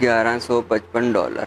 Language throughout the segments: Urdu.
$1155।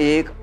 1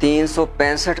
365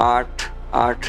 8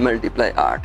× 8।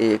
1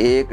1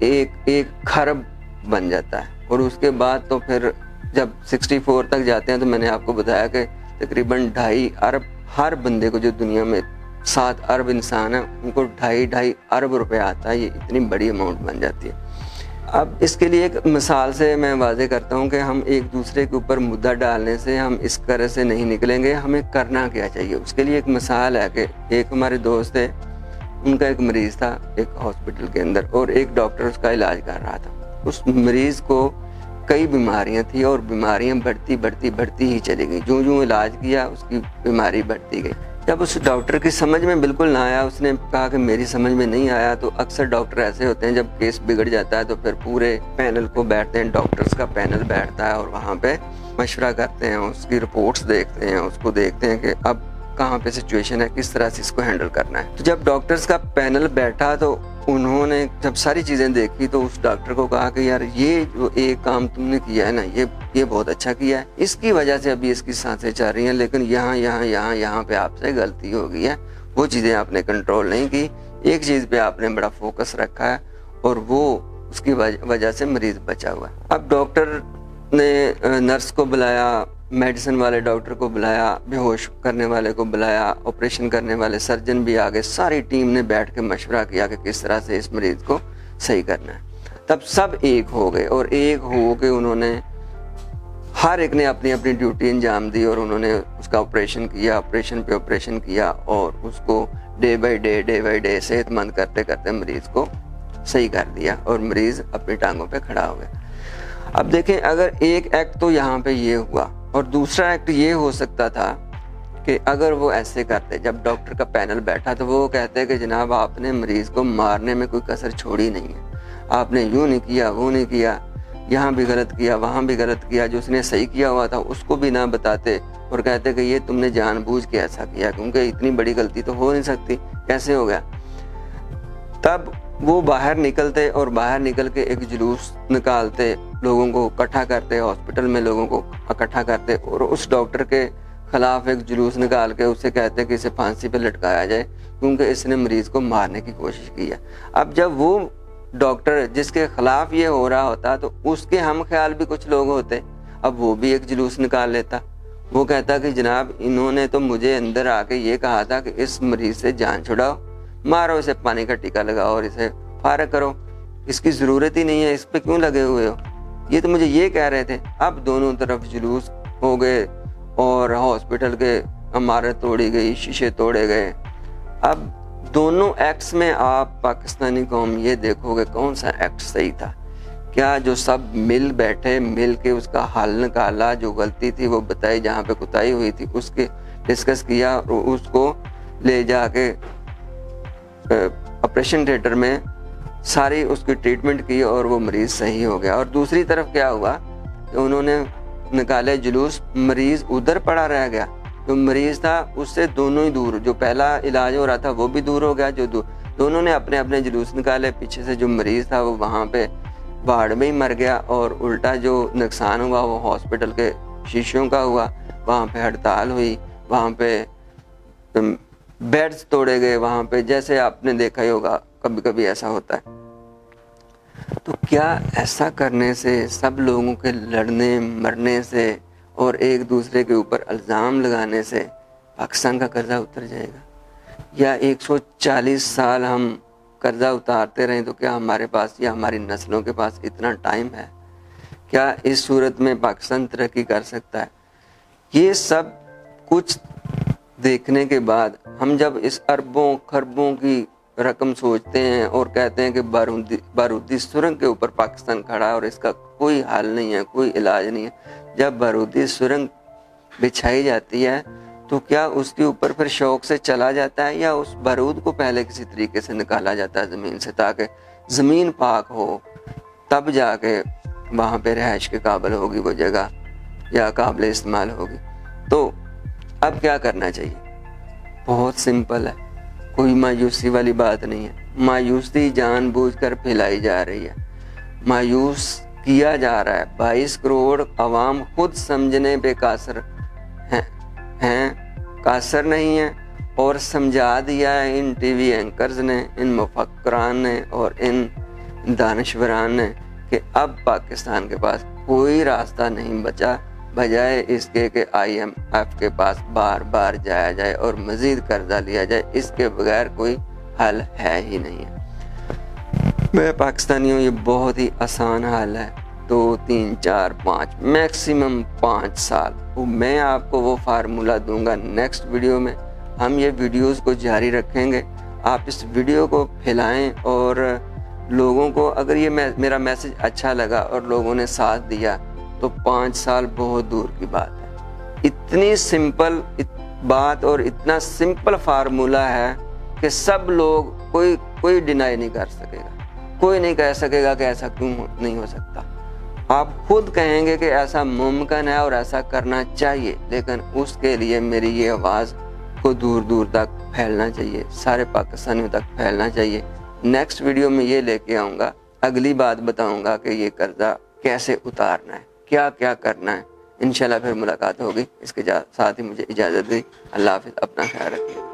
ایک خرب بن جاتا ہے. اور اس کے بعد تو پھر جب 64 تک جاتے ہیں تو میں نے آپ کو بتایا کہ تقریباً 2.5 ارب ہر بندے کو, جو دنیا میں 7 ارب انسان ہیں ان کو 2.5 ارب روپے آتا ہے. یہ اتنی بڑی اماؤنٹ بن جاتی ہے. اب اس کے لیے ایک مثال سے میں واضح کرتا ہوں کہ ہم ایک دوسرے کے اوپر مدعا ڈالنے سے ہم اس طرح سے نہیں نکلیں گے. ہمیں کرنا کیا چاہیے اس کے لیے ایک مثال ہے کہ ایک ہمارے دوست ہے, ان کا ایک مریض تھا ایک ہاسپٹل کے اندر, اور ایک ڈاکٹر اس کا علاج کر رہا تھا. اس مریض کو کئی بیماریاں تھیں اور بیماریاں بڑھتی ہی چلی گئی. جو علاج کیا اس کی بیماری بڑھتی گئی. جب اس ڈاکٹر کی سمجھ میں بالکل نہ آیا, اس نے کہا کہ میری سمجھ میں نہیں آیا. تو اکثر ڈاکٹر ایسے ہوتے ہیں جب کیس بگڑ جاتا ہے تو پھر پورے پینل کو بیٹھتے ہیں, ڈاکٹرز کا پینل بیٹھتا ہے اور وہاں پہ مشورہ کرتے ہیں, اس کی رپورٹس دیکھتے ہیں, اس کو دیکھتے ہیں کہ اب کہاں پہ سچویشن ہے, کس طرح سے اس کو ہینڈل کرنا ہے. تو جب ڈاکٹرز کا پینل بیٹھا تو انہوں نے جب ساری چیزیں دیکھی تو اس ڈاکٹر کو کہا کہ یار یہ جو ایک کام تم نے کیا ہے نا, یہ بہت اچھا کیا ہے, اس کی وجہ سے ابھی اس کی سانسیں چل رہی ہیں, لیکن یہاں پہ آپ سے غلطی ہو گئی ہے. وہ چیزیں آپ نے کنٹرول نہیں کی, ایک چیز پہ آپ نے بڑا فوکس رکھا ہے اور وہ اس کی وجہ سے مریض بچا ہوا ہے. اب ڈاکٹر نے نرس کو بلایا, میڈیسن والے ڈاکٹر کو بلایا, بے ہوش کرنے والے کو بلایا, آپریشن کرنے والے سرجن بھی آ گئے. ساری ٹیم نے بیٹھ کے مشورہ کیا کہ کس طرح سے اس مریض کو صحیح کرنا ہے. تب سب ایک ہو گئے اور ایک ہو کے انہوں نے ہر ایک نے اپنی اپنی ڈیوٹی انجام دی اور انہوں نے اس کا آپریشن کیا, آپریشن پہ آپریشن کیا اور اس کو ڈے بائی ڈے صحت مند کرتے کرتے مریض کو صحیح کر دیا اور مریض اپنی ٹانگوں پہ کھڑا ہو گیا. اب دیکھیں, اگر ایک ایکٹ تو یہاں پہ یہ ہوا اور دوسرا ایکٹ یہ ہو سکتا تھا کہ اگر وہ ایسے کرتے, جب ڈاکٹر کا پینل بیٹھا تو وہ کہتے کہ جناب آپ نے مریض کو مارنے میں کوئی کسر چھوڑی نہیں ہے, آپ نے یوں نہیں کیا, وہ نہیں کیا, یہاں بھی غلط کیا, وہاں بھی غلط کیا. جو اس نے صحیح کیا ہوا تھا اس کو بھی نہ بتاتے اور کہتے کہ یہ تم نے جان بوجھ کے ایسا کیا, کیونکہ اتنی بڑی غلطی تو ہو نہیں سکتی, کیسے ہو گیا. تب وہ باہر نکلتے اور باہر نکل کے ایک جلوس نکالتے, لوگوں کو اکٹھا کرتے, ہاسپٹل میں لوگوں کو اکٹھا کرتے اور اس ڈاکٹر کے خلاف ایک جلوس نکال کے اسے کہتے کہ اسے پھانسی پہ لٹکایا جائے کیونکہ اس نے مریض کو مارنے کی کوشش کی ہے. اب جب وہ ڈاکٹر جس کے خلاف یہ ہو رہا ہوتا تو اس کے ہم خیال بھی کچھ لوگ ہوتے, اب وہ بھی ایک جلوس نکال لیتا. وہ کہتا کہ جناب انہوں نے تو مجھے اندر آ کے یہ کہا تھا کہ اس مریض سے جان چھڑاؤ, مارو اسے, پانی کا ٹیکا لگاؤ اور اسے فارغ کرو, اس کی ضرورت ہی نہیں ہے, اس پہ کیوں لگے ہوئے ہو, یہ تو مجھے یہ کہہ رہے تھے. اب دونوں طرف جلوس ہو گئے اور ہاسپٹل کے عمارت توڑی گئی, شیشے توڑے گئے. اب دونوں ایکٹس میں آپ پاکستانی قوم یہ دیکھو گے کون سا ایکٹ صحیح تھا. کیا جو سب مل بیٹھے, مل کے اس کا حل نکالا, جو غلطی تھی وہ بتائی, جہاں پہ کوتاہی ہوئی تھی اس کے ڈسکس کیا اور اس کو لے جا کے آپریشن تھیٹر میں ساری اس کی ٹریٹمنٹ کی اور وہ مریض صحیح ہو گیا. اور دوسری طرف کیا ہوا کہ انہوں نے نکالے جلوس, مریض ادھر پڑا رہ گیا, جو مریض تھا اس سے دونوں ہی دور, جو پہلا علاج ہو رہا تھا وہ بھی دور ہو گیا, جو دونوں نے اپنے اپنے جلوس نکالے, پیچھے سے جو مریض تھا وہ وہاں پہ وارڈ میں ہی مر گیا اور الٹا جو نقصان ہوا وہ ہاسپٹل کے شیشوں کا ہوا. وہاں پہ ہڑتال ہوئی, وہاں پہ بیڈز توڑے گئے, وہاں پہ جیسے آپ نے دیکھا ہی ہوگا کبھی کبھی ایسا ہوتا ہے. تو کیا ایسا کرنے سے, سب لوگوں کے لڑنے مرنے سے اور ایک دوسرے کے اوپر الزام لگانے سے پاکستان کا قرضہ اتر جائے گا؟ یا 140 سال ہم قرضہ اتارتے رہیں تو کیا ہمارے پاس یا ہماری نسلوں کے پاس اتنا ٹائم ہے؟ کیا اس صورت میں پاکستان ترقی کر سکتا ہے؟ یہ سب کچھ دیکھنے کے بعد ہم جب اس اربوں خربوں کی رقم سوچتے ہیں اور کہتے ہیں کہ بارودی سرنگ کے اوپر پاکستان کھڑا ہے اور اس کا کوئی حل نہیں ہے, کوئی علاج نہیں ہے, جب بارودی سرنگ بچھائی جاتی ہے تو کیا اس کے اوپر پھر شوق سے چلا جاتا ہے یا اس بارود کو پہلے کسی طریقے سے نکالا جاتا ہے زمین سے تاکہ زمین پاک ہو, تب جا کے وہاں پہ رہائش کے قابل ہوگی وہ جگہ یا قابل استعمال ہوگی؟ تو اب کیا کرنا چاہیے؟ بہت سمپل ہے, کوئی مایوسی والی بات نہیں ہے. مایوسی جان بوجھ کر پھیلائی جا رہی ہے, مایوس کیا جا رہا ہے. 22 کروڑ عوام خود سمجھنے پہ قاصر ہیں, قاصر نہیں ہیں, اور سمجھا دیا ہے ان ٹی وی اینکرز نے, ان مفکران نے اور ان دانشوران نے کہ اب پاکستان کے پاس کوئی راستہ نہیں بچا بجائے اس کے کہ IMF کے پاس بار بار جایا جائے اور مزید قرضہ لیا جائے، اس کے بغیر کوئی حل ہے ہی نہیں ہے۔ میں پاکستانیوں یہ بہت ہی آسان حل ہے، 2 3 4 5 میکسیمم 5 سال۔ میں آپ کو وہ فارمولہ دوں گا نیکسٹ ویڈیو میں۔ ہم یہ ویڈیوز کو جاری رکھیں گے، آپ اس ویڈیو کو پھیلائیں اور لوگوں کو، اگر یہ میرا میسج اچھا لگا اور لوگوں نے ساتھ دیا تو 5 سال بہت دور کی بات ہے۔ اتنی سمپل بات اور اتنا سمپل فارمولہ ہے کہ سب لوگ، کوئی ڈینائی نہیں کر سکے گا، کوئی نہیں کہہ سکے گا کہ ایسا کیوں نہیں ہو سکتا۔ آپ خود کہیں گے کہ ایسا ممکن ہے اور ایسا کرنا چاہیے، لیکن اس کے لیے میری یہ آواز کو دور دور تک پھیلنا چاہیے، سارے پاکستانیوں تک پھیلنا چاہیے۔ نیکسٹ ویڈیو میں یہ لے کے آؤں گا، اگلی بات بتاؤں گا کہ یہ قرضہ کیسے اتارنا ہے، کیا کیا کرنا ہے۔ انشاءاللہ پھر ملاقات ہوگی۔ اس کے ساتھ ہی مجھے اجازت دی۔ اللہ حافظ، اپنا خیال رکھیے۔